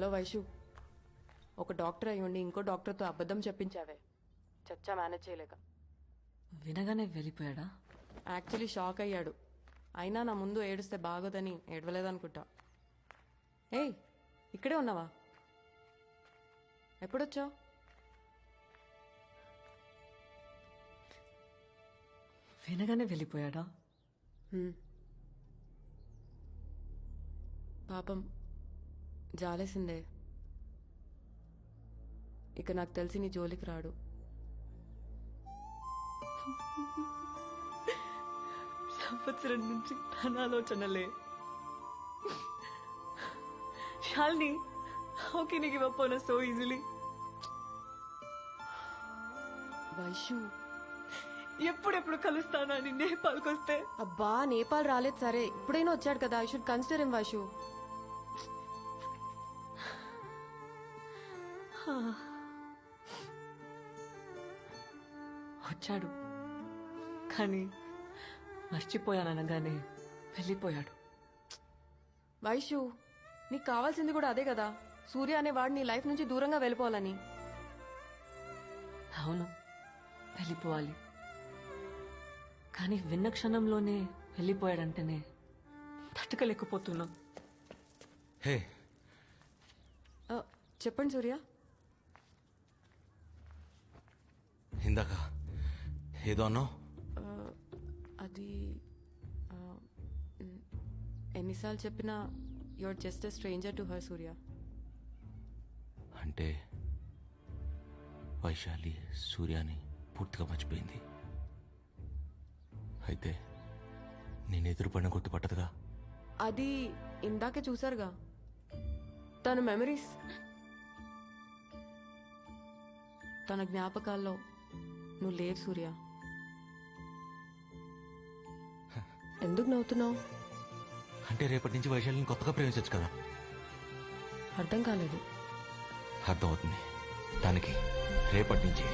Hello Vaishu, ఒక doctor అయి ఉండి ఇంకో డాక్టర్తో అబద్ధం చెప్పించావే. చచ్చా మేనేజ్ చేయలేక. వినగానే వెళ్ళిపోయాడా? యాక్చువల్లీ షాక్ అయ్యాడు. అయినా నా ముందు ఏడుస్తే బాగోదని ఏడవలేదనుకుంటా. ఏయ్, ఇక్కడే ఉన్నావా? ఎప్పుడొచ్చావు? వినగానే వెళ్ళిపోయాడా? పాపం జాలేసిందే. ఇక నాకు తెలిసి నీ జోలికి రాడు. సంవత్సరం నుంచి తన ఆలోచనలే. Shalini, how can you give up on us so easily? Vaishu, ఎప్పుడెప్పుడు కలుస్తానా అని నేపాల్కి వస్తే? అబ్బా నేపాల్ రాలేదు సరే, ఇప్పుడైనా వచ్చాడు కదా. I should consider him Vaishu. వచ్చాడు, కానీ మర్చిపోయాననగానే వెళ్ళిపోయాడు. వైషు, నీకు కావాల్సింది కూడా అదే కదా. సూర్య అనే వాడు నీ లైఫ్ నుంచి దూరంగా వెళ్ళిపోవాలని. అవును, వెళ్ళిపోవాలి. కానీ విన్న క్షణంలోనే వెళ్ళిపోయాడంటేనే తట్టుకోలేకపోతున్నా. హే, చెప్పండి సూర్య. ఇందాక ఏదో అన్నావు. అది ఎన్నిసార్లు చెప్పినా your just a stranger to her Surya. అంటే వైశాలి సూర్యాని పూర్తిగా మర్చిపోయింది. అయితే నేను ఎదురుపడిన గుర్తుపట్టదుగా. అది ఇందాకే చూసారుగా, తన మెమరీస్, తన జ్ఞాపకాల్లో నువ్వు లేవు సూర్య. ఎందుకు నవ్వుతున్నావు? అంటే రేపటి నుంచి వైశాలిని కొత్తగా ప్రేమించచ్చు కదా. అర్థం కాలేదు. అర్థమవుతుంది. దానికి రేపటి నుంచి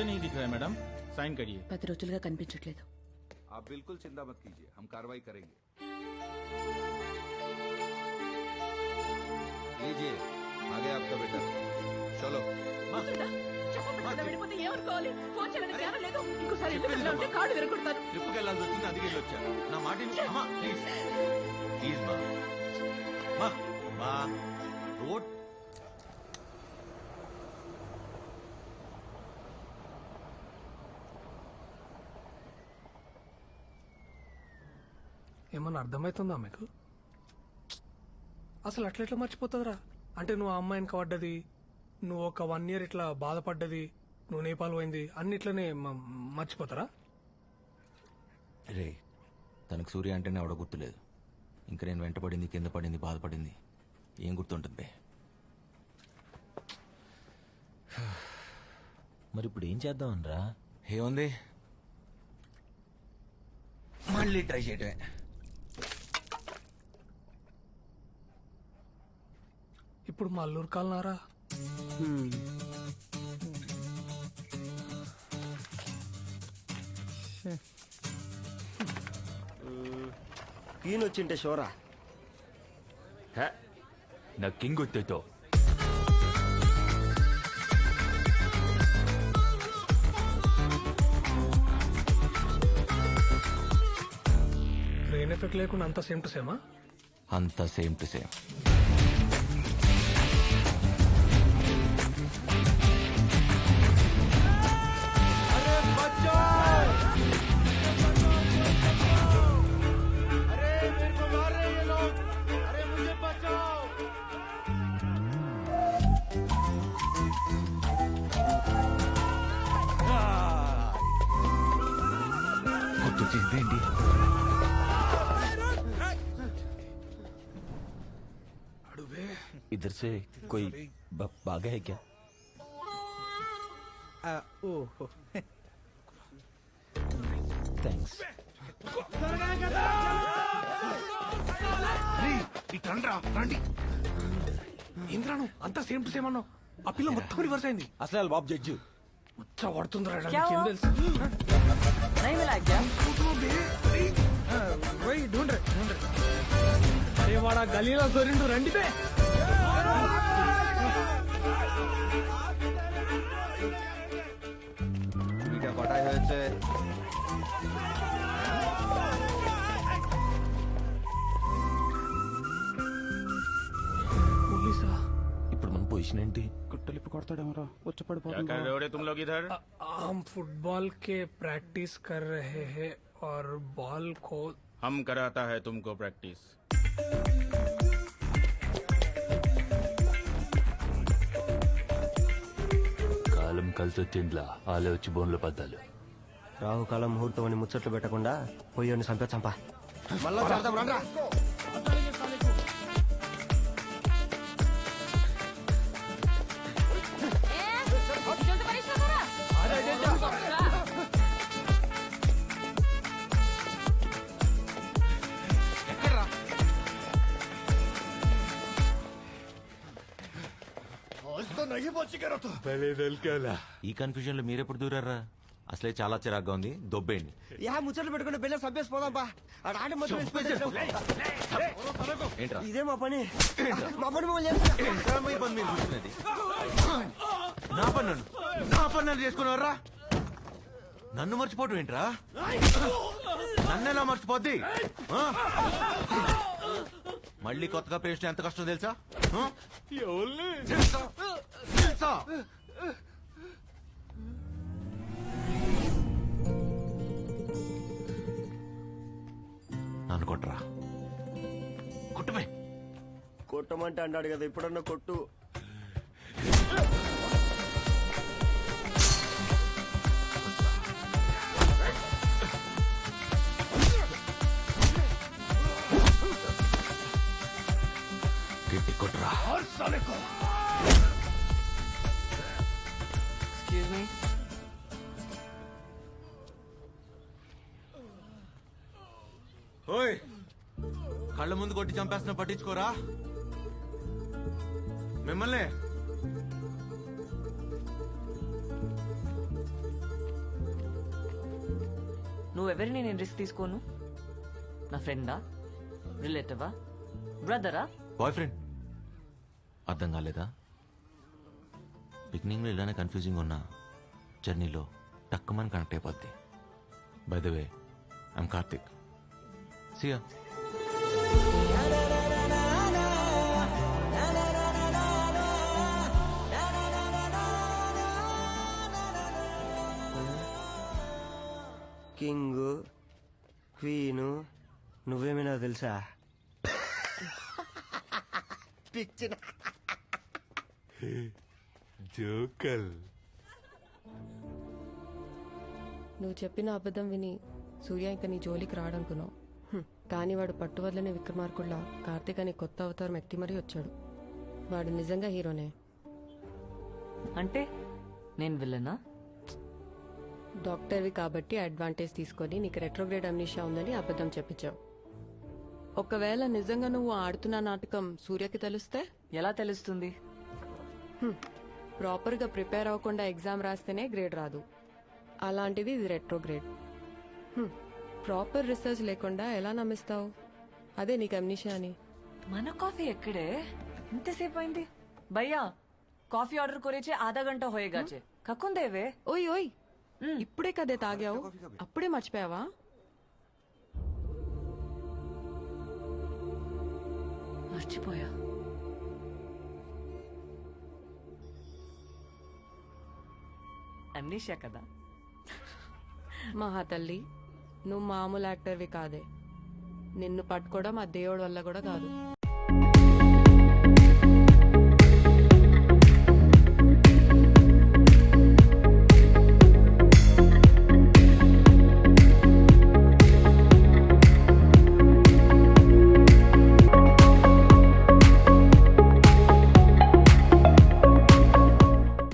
नहीं दिख रहा है मैडम, साइन करिए। 10 రోజులుగా కనిపించట్లేదు. आप बिल्कुल चिंता मत कीजिए, हम कार्रवाई करेंगे। लीजिए, आ गया आपका बेटा। चलो। ట్రిప్కి వెళ్ళాల్సి వచ్చింది, అందుకే వచ్చా. నా మాట ప్లీజ్ ప్లీజ్ మా మా రోడ్. ఏమన్నా అర్థమవుతుందా మీకు? అసలు అట్లా మర్చిపోతుందిరా? అంటే నువ్వు ఆ అమ్మాయిని పడ్డది, నువ్వు ఒక 1 year ఇట్లా బాధపడ్డది, నువ్వు నేపాల్ పోయింది, అన్నిట్లనే మర్చిపోతారా? రే, తనకు సూర్య అంటేనే ఎవడో గుర్తులేదు. ఇంకా నేను వెంటపడింది, కింద పడింది, బాధపడింది ఏం గుర్తుంటుంది? మరి ఇప్పుడు ఏం చేద్దామనరా? ఏముంది, మళ్ళీ ట్రై చేయటమే. ఇప్పుడు మా అల్లూరు కాలనారా? ఈయన వచ్చింటే షోరా నా కింగ్ ಗೊತ್ತಾಯ್ತು. బ్రెయిన్ ఎఫెక్ట్ లేకుండా అంత సేమ్ టు సేమా? అంతా సేమ్ టు సేమ్. ఏంటి అడుగే ఇది इधर से कोई भागा है क्या? ఓహో థ్యాంక్స్. రండి ఇంద్రాను అంతా సేమ్ టు సేమ్ అన్నావు. ఆ పిల్ల మొత్తం రివర్స్ అయింది. అసలు వాళ్ళ బాబు జడ్జి. ముచ్చ పడుతుందిరా क्या हुआ? नहीं मिला क्या? అరే వాడా గలీలో దొరిండు రండి బే. পিঠা কটাই হয়েছে? పోలీసా? ఇప్పుడు మన పొజిషన్ ఏంటి? क्या कर रहे हो रे तुम लोग इधर? हम फुटबॉल के प्रैक्टिस कर रहे हैं और बॉल को हम कराता है तुमको प्रैक्टिस. కాలం కలిసొచ్చిందిలా ఆలే వచ్చి బోన్లో పద్దాలు. రాహుకాలం ముహూర్తం అని ముచ్చట్లు పెట్టకుండా పోయి చంపా. మళ్ళా చేద్దాం రండ్రా. ఈ కన్ఫ్యూజన్ లో మీరెప్పుడు దూరారా? అసలే చాలా చిరాగ్గా ఉంది, దొబ్బేయండి. యా ముచ్చట్లు పెట్టుకుని బిల్ల సభ్యస్ పోదాం బా. ఆడి మొత్తం ఏంట్రా ఇదే మా పని. మా పని ఏంట్రా మీ పని మీరు చూస్తున్నది? నా పని నన్ను చేసుకున్నారా? నన్ను మర్చిపోవటం ఏంట్రా? నన్నెలా మర్చిపోద్ది? ఆ? మళ్ళీ కొత్తగా పేస్ట్ ఎంత కష్టం తెలుసా? ఆ? తెలుసా? నన్ను కొట్టరా, కొట్టమే. కొట్టమంటే అన్నాడు కదా, ఇప్పుడన్నా కొట్టు. గట్టి కొట్టరా. Excuse me. ఓయ్, కళ్ళ ముందు కొట్టి చంపేస్తున్నా, పట్టించుకోరా మిమ్మల్ని. నువ్వెవరిని నేను రిస్క్ తీసుకోను. నా ఫ్రెండా, రిలేటివా, బ్రదరా? Boy friend. అర్థం కాలేదా? బిగినింగ్ లో ఇలానే కన్ఫ్యూజింగ్ ఉన్నా జర్నీలో టక్కుమని కనెక్ట్ అయిపోద్ది. By the way, I'm Karthik. సియా. కింగ్ క్వీను నువ్వేమైనా తెలుసా? పిచ్చిన జోకల్. నువ్వు చెప్పిన అబద్ధం విని సూర్య ఇంక నీ జోలికి రాడనుకున్నావు. కానీ వాడు పట్టువదలని విక్రమార్కుల్లా కార్తీక్ అని కొత్త అవతారం ఎత్తి మరీ వచ్చాడు. వాడు నిజంగా హీరోనే. అంటే నేను విల్లనా? డాక్టర్వి కాబట్టి అడ్వాంటేజ్ తీసుకొని నీకు రెట్రోగ్రేడ్ అమ్నీషియా ఉందని అబద్ధం చెప్పించావు. ఒకవేళ నిజంగా నువ్వు ఆడుతున్న నాటకం సూర్యకి తెలిస్తే? ఎలా తెలుస్తుంది? ప్రాపర్గా ప్రిపేర్ అవ్వకుండా ఎగ్జామ్ రాస్తేనే గ్రేడ్ రాదు. అలాంటిది ఇది రెట్రోగ్రేడ్. ప్రాపర్ రీసెర్చ్ లేకుండా ఎలా నమ్మిస్తావు? అదే నీకు అమ్నీషియా అని. మన కాఫీ ఎక్కడే? ఇంతసేపు అయింది. భయ్యా కాఫీ ఆర్డర్ కొరేచే ఆధా గంట హోయేగాచే. కక్కుందేవే. ఓయ్ ఓయ్, ఇప్పుడే కదే తాగావు, అప్పుడే మర్చిపోయావా? మర్చిపోయా. అమ్నీషియా కదా. మహా తల్లి, నువ్వు మామూలు యాక్టర్వి కాదే. నిన్ను పట్టుకోవడం ఆ దేవుడి వల్ల కూడా కాదు.